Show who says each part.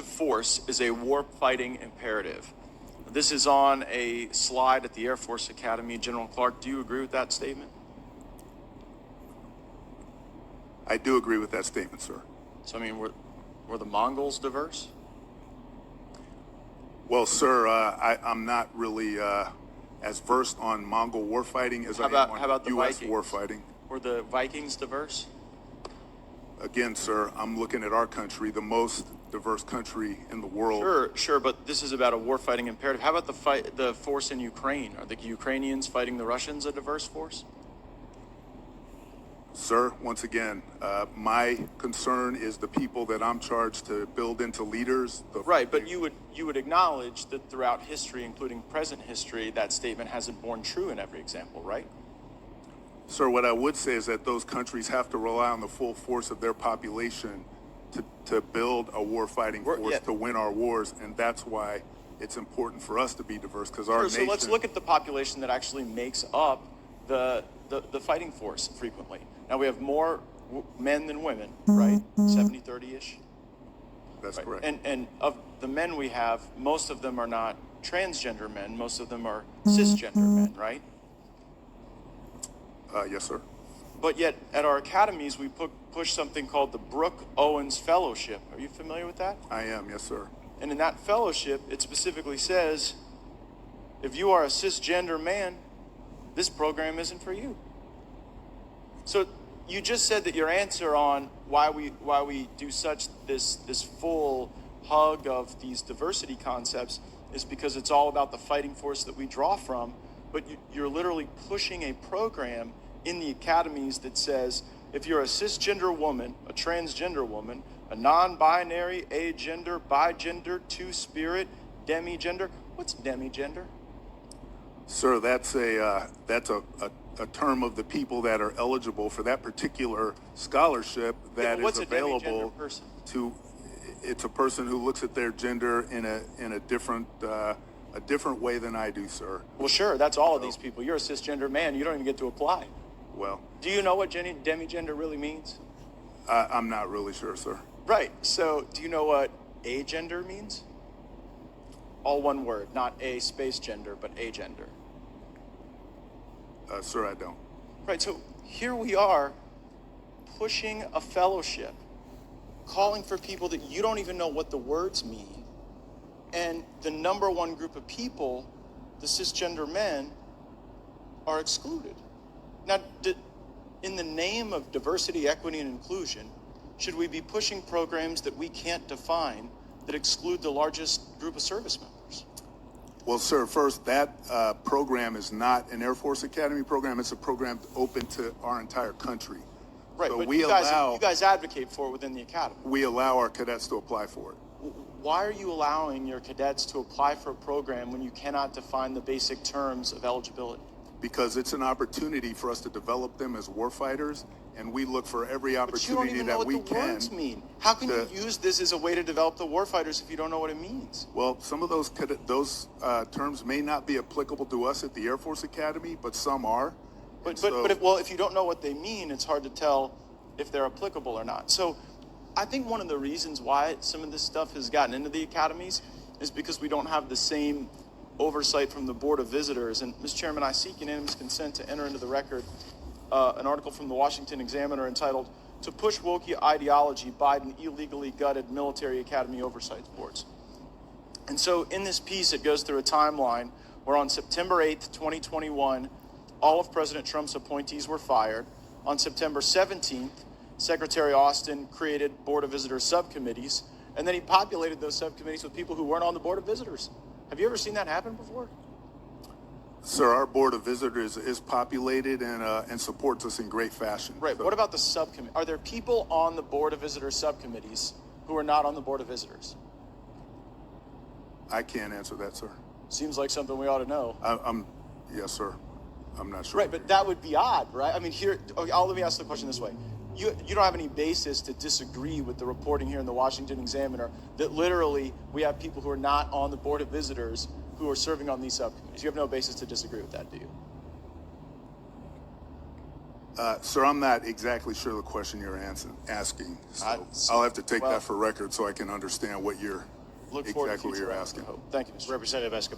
Speaker 1: force is a war-fighting imperative. This is on a slide at the Air Force Academy. General Clark, do you agree with that statement?
Speaker 2: I do agree with that statement, sir.
Speaker 1: So, I mean, were the Mongols diverse?
Speaker 2: Well, sir, I'm not really as versed on Mongol warfighting as I am on U.S. warfighting.
Speaker 1: Were the Vikings diverse?
Speaker 2: Again, sir, I'm looking at our country, the most diverse country in the world.
Speaker 1: Sure, but this is about a war-fighting imperative. How about the force in Ukraine? Are the Ukrainians fighting the Russians a diverse force?
Speaker 2: Sir, once again, my concern is the people that I'm charged to build into leaders.
Speaker 1: Right, but you would acknowledge that throughout history, including present history, that statement hasn't borne true in every example, right?
Speaker 2: Sir, what I would say is that those countries have to rely on the full force of their population to build a war-fighting force to win our wars, and that's why it's important for us to be diverse, because our nation...
Speaker 1: So let's look at the population that actually makes up the fighting force frequently. Now, we have more men than women, right? 70-30-ish?
Speaker 2: That's
Speaker 1: right.
Speaker 2: Correct.
Speaker 1: And of the men we have, most of them are not transgender men. Most of them are cisgender men, right?
Speaker 2: Yes, sir.
Speaker 1: But yet, at our academies, we push something called the Brooke Owens Fellowship. Are you familiar with that?
Speaker 2: I am, yes, sir.
Speaker 1: And in that fellowship, it specifically says, if you are a cisgender man, this program isn't for you. So you just said that your answer on why we do this full hug of these diversity concepts is because it's all about the fighting force that we draw from, but you're literally pushing a program in the academies that says if you're a cisgender woman, a transgender woman, a non-binary, agender, bigender, two-spirit, demigender. What's demigender?
Speaker 2: Sir, that's a term of the people that are eligible for that particular scholarship that is available to. It's a person who looks at their gender in a different way than I do, sir.
Speaker 1: Well, sure, that's all of these people. You're a cisgender man. You don't even get to apply.
Speaker 2: Well,
Speaker 1: do you know what demigender really means?
Speaker 2: I'm not really sure, sir.
Speaker 1: Right. So, do you know what agender means? All one word, not a space gender, but agender.
Speaker 2: Sir, I don't.
Speaker 1: Right. So here we are, pushing a fellowship, calling for people that you don't even know what the words mean, and the number one group of people, the cisgender men, are excluded. Now, in the name of diversity, equity, and inclusion, should we be pushing programs that we can't define that exclude the largest group of service members?
Speaker 2: Well, sir, first, that program is not an Air Force Academy program. It's a program open to our entire country.
Speaker 1: Right,
Speaker 2: so
Speaker 1: but
Speaker 2: you
Speaker 1: guys advocate for it within the academy.
Speaker 2: We allow our cadets to apply for it.
Speaker 1: Why are you allowing your cadets to apply for a program when you cannot define the basic terms of eligibility?
Speaker 2: Because it's an opportunity for us to develop them as warfighters, and we look for every opportunity that we can.
Speaker 1: But you don't even know what the words mean. How can you use this as a way to develop the warfighters if you don't know what it means?
Speaker 2: Well, some of those terms may not be applicable to us at the Air Force Academy, but some are.
Speaker 1: But if you don't know what they mean, it's hard to tell if they're applicable or not. So I think one of the reasons why some of this stuff has gotten into the academies is because we don't have the same oversight from the Board of Visitors. And, Mr. Chairman, I seek unanimous consent to enter into the record an article from the Washington Examiner entitled, "To Push Woke Ideology, Biden Illegally Gutted Military Academy Oversight Boards." And so in this piece, it goes through a timeline where on September 8th, 2021, all of President Trump's appointees were fired. On September 17th, Secretary Austin created Board of Visitors subcommittees, and then he populated those subcommittees with people who weren't on the Board of Visitors. Have you ever seen that happen before?
Speaker 2: Sir, our Board of Visitors is populated and supports us in great fashion.
Speaker 1: Right.
Speaker 2: So.
Speaker 1: What about the subcommittee? Are there people on the Board of Visitors subcommittees who are not on the Board of Visitors?
Speaker 2: I can't answer that, sir.
Speaker 1: Seems like something we ought to know.
Speaker 2: Yes, sir. I'm not sure.
Speaker 1: Right, but that would be odd, right? I mean, let me ask the question this way. You don't have any basis to disagree with the reporting here in the Washington Examiner that literally we have people who are not on the Board of Visitors who are serving on these subcommittees. You have no basis to disagree with that, do you?
Speaker 2: Sir, I'm not exactly sure the question you're asking. So I'll have to take that for record so I can understand what you're
Speaker 1: Look forward to
Speaker 2: exactly what
Speaker 1: future
Speaker 2: you're
Speaker 1: rounds, I
Speaker 2: asking.
Speaker 1: hope. Thank you, Mr.
Speaker 3: Representative Escobar.